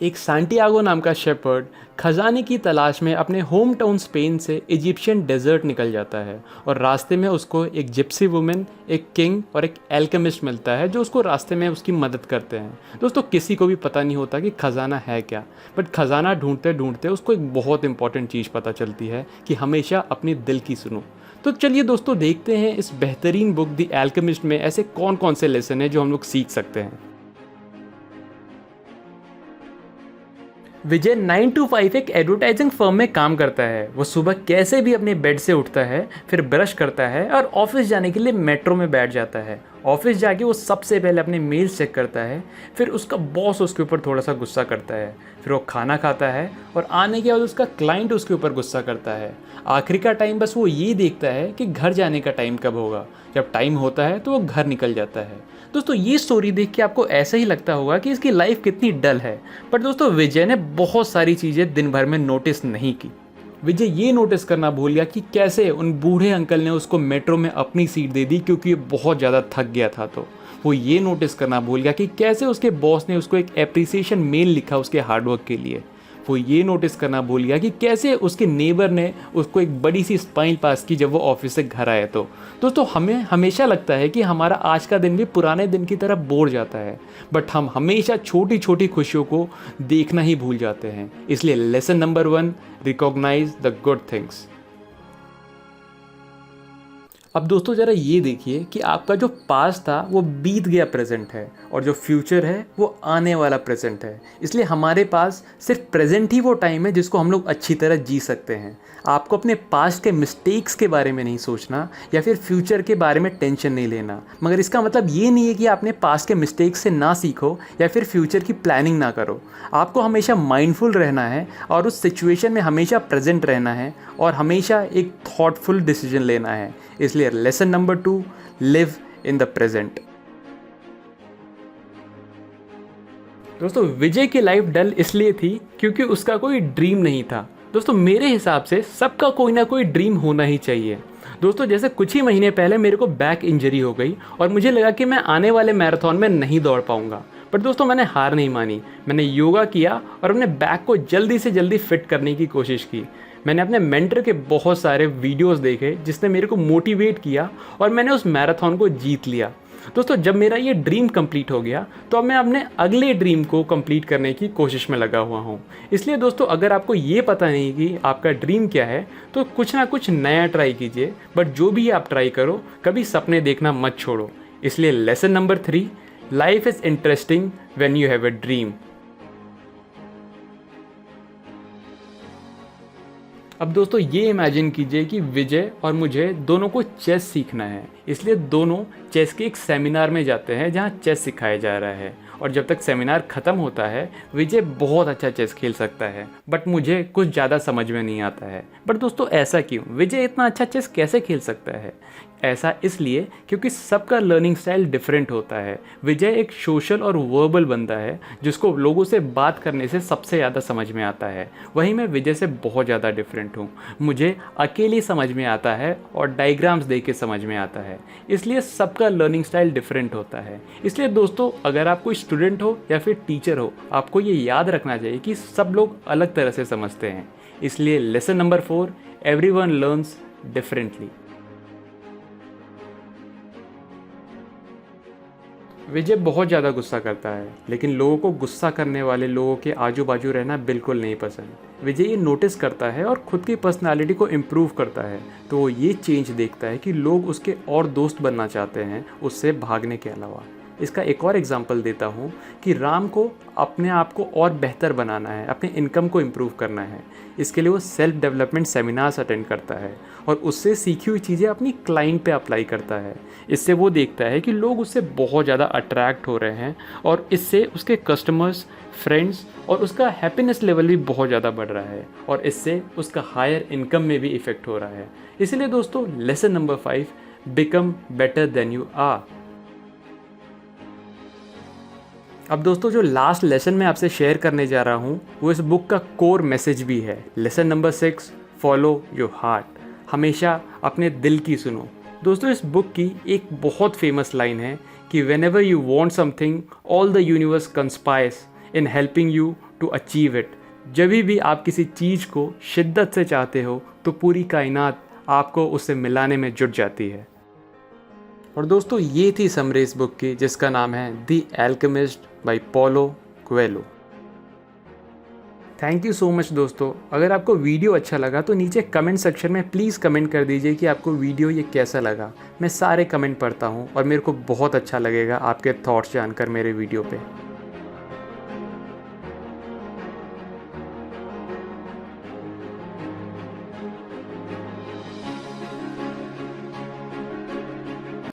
एक सांटियागो नाम का शेपर्ड खजाने की तलाश में अपने होम टाउन स्पेन से इजिप्शियन डेजर्ट निकल जाता है और रास्ते में उसको एक जिप्सी वुमेन, एक किंग और एक एल्केमिस्ट मिलता है जो उसको रास्ते में उसकी मदद करते हैं। दोस्तों किसी को भी पता नहीं होता कि खजाना है क्या, बट खजाना ढूंढते ढूंढते उसको एक बहुत इंपॉर्टेंट चीज़ पता चलती है कि हमेशा अपने दिल की सुनो। तो चलिए दोस्तों देखते हैं इस बेहतरीन बुक द एल्केमिस्ट में ऐसे कौन कौन से लेसन हैं जो हम लोग सीख सकते हैं। विजय 9 to 5 एक एडवर्टाइजिंग फर्म में काम करता है। वो सुबह कैसे भी अपने बेड से उठता है, फिर ब्रश करता है और ऑफिस जाने के लिए मेट्रो में बैठ जाता है। ऑफिस जाके वो सबसे पहले अपने मेल्स चेक करता है, फिर उसका बॉस उसके ऊपर थोड़ा सा गुस्सा करता है, फिर वो खाना खाता है और आने के बाद उसका क्लाइंट उसके ऊपर गुस्सा करता है। आखिरी का टाइम बस वो ये देखता है कि घर जाने का टाइम कब होगा। जब टाइम होता है तो वो घर निकल जाता है। दोस्तों ये स्टोरी देख के आपको ऐसा ही लगता होगा कि इसकी लाइफ कितनी डल है, पर दोस्तों विजय ने बहुत सारी चीज़ें दिन भर में नोटिस नहीं की। विजय ये नोटिस करना भूल गया कि कैसे उन बूढ़े अंकल ने उसको मेट्रो में अपनी सीट दे दी क्योंकि ये बहुत ज़्यादा थक गया था। तो वो ये नोटिस करना भूल गया कि कैसे उसके बॉस ने उसको एक एप्रिसिएशन मेल लिखा उसके हार्डवर्क के लिए। वो ये नोटिस करना भूल गया कि कैसे उसके नेबर ने उसको एक बड़ी सी स्माइल पास की जब वो ऑफिस से घर आए। तो दोस्तों हमें हमेशा लगता है कि हमारा आज का दिन भी पुराने दिन की तरह बोर जाता है, बट हम हमेशा छोटी छोटी खुशियों को देखना ही भूल जाते हैं। इसलिए lesson number 1, recognise the good things. अब दोस्तों ज़रा ये देखिए कि आपका जो पास्ट था वो बीत गया प्रेजेंट है और जो फ्यूचर है वो आने वाला प्रेजेंट है। इसलिए हमारे पास सिर्फ प्रेजेंट ही वो टाइम है जिसको हम लोग अच्छी तरह जी सकते हैं। आपको अपने पास्ट के मिस्टेक्स के बारे में नहीं सोचना या फिर फ्यूचर के बारे में टेंशन नहीं लेना, मगर इसका मतलब ये नहीं है कि आपने पास्ट के मिस्टेक्स से ना सीखो या फिर फ्यूचर की प्लानिंग ना करो। आपको हमेशा माइंडफुल रहना है और उस सिचुएशन में हमेशा प्रेजेंट रहना है और हमेशा एक थॉटफुल डिसीजन लेना है। इसलिए lesson number 2, live in the present. दोस्तों विजय की लाइफ डल इसलिए थी क्योंकि उसका कोई ड्रीम नहीं था। दोस्तों मेरे हिसाब से सबका कोई ना कोई ड्रीम होना ही चाहिए। दोस्तों जैसे कुछ ही महीने पहले मेरे को बैक इंजरी हो गई और मुझे लगा कि मैं आने वाले मैराथन में नहीं दौड़ पाऊंगा, पर दोस्तों मैंने हार नहीं मानी। मैंने योगा किया और अपने बैक को जल्दी से जल्दी फिट करने की कोशिश की। मैंने अपने मेंटर के बहुत सारे वीडियोस देखे जिसने मेरे को मोटिवेट किया और मैंने उस मैराथन को जीत लिया। दोस्तों जब मेरा ये ड्रीम कंप्लीट हो गया तो अब मैं अपने अगले ड्रीम को कंप्लीट करने की कोशिश में लगा हुआ हूँ। इसलिए दोस्तों अगर आपको ये पता नहीं कि आपका ड्रीम क्या है तो कुछ ना कुछ नया ट्राई कीजिए, बट जो भी आप ट्राई करो कभी सपने देखना मत छोड़ो। इसलिए lesson number 3, life is interesting when you have a dream. अब दोस्तों ये इमेजिन कीजिए कि विजय और मुझे दोनों को चेस सीखना है, इसलिए दोनों चेस के एक सेमिनार में जाते हैं जहाँ चेस सिखाया जा रहा है। और जब तक सेमिनार ख़त्म होता है विजय बहुत अच्छा चेस खेल सकता है, बट मुझे कुछ ज़्यादा समझ में नहीं आता है। बट दोस्तों ऐसा क्यों? विजय इतना अच्छा चेस कैसे खेल सकता है? ऐसा इसलिए क्योंकि सबका लर्निंग स्टाइल डिफरेंट होता है। विजय एक सोशल और वर्बल बंदा है जिसको लोगों से बात करने से सबसे ज़्यादा समझ में आता है। वहीं मैं विजय से बहुत ज़्यादा डिफरेंट हूँ। मुझे अकेले समझ में आता है और डायग्राम्स देख के समझ में आता है। इसलिए सबका लर्निंग स्टाइल डिफरेंट होता है। इसलिए दोस्तों अगर आप कोई स्टूडेंट हो या फिर टीचर हो, आपको ये याद रखना चाहिए कि सब लोग अलग तरह से समझते हैं। इसलिए lesson number 4, everyone learns differently. Vijay बहुत ज़्यादा गुस्सा करता है, लेकिन लोगों को गुस्सा करने वाले लोगों के आजू बाजू रहना बिल्कुल नहीं पसंद। विजय ये नोटिस करता है और ख़ुद की पर्सनालिटी को इम्प्रूव करता है, तो वो ये चेंज देखता है कि लोग उसके और दोस्त बनना चाहते हैं उससे भागने के अलावा। इसका एक और एग्जांपल देता हूँ कि राम को अपने आप को और बेहतर बनाना है, अपने इनकम को इम्प्रूव करना है। इसके लिए वो सेल्फ डेवलपमेंट सेमिनार्स अटेंड करता है और उससे सीखी हुई चीज़ें अपनी क्लाइंट पे अप्लाई करता है। इससे वो देखता है कि लोग उससे बहुत ज़्यादा अट्रैक्ट हो रहे हैं और इससे उसके कस्टमर्स, फ्रेंड्स और उसका हैप्पीनेस लेवल भी बहुत ज़्यादा बढ़ रहा है और इससे उसका हायर इनकम में भी इफ़ेक्ट हो रहा है। इसलिए दोस्तों lesson number 5, become better than you are. अब दोस्तों जो लास्ट लेसन मैं आपसे शेयर करने जा रहा हूँ वो इस बुक का कोर मैसेज भी है। Lesson number 6, follow your heart. हमेशा अपने दिल की सुनो। दोस्तों इस बुक की एक बहुत फेमस लाइन है कि whenever you want something all the universe conspires in helping you to achieve it. जब भी आप किसी चीज़ को शिद्दत से चाहते हो तो पूरी कायनात आपको उससे मिलाने में जुट जाती है। और दोस्तों ये थी समरी इस बुक की, जिसका नाम है the alchemist by Paulo Coelho. Thank you so much दोस्तों। अगर आपको वीडियो अच्छा लगा तो नीचे कमेंट सेक्शन में प्लीज़ कमेंट कर दीजिए कि आपको वीडियो ये कैसा लगा। मैं सारे कमेंट पढ़ता हूँ और मेरे को बहुत अच्छा लगेगा आपके थॉट्स जानकर मेरे वीडियो पे।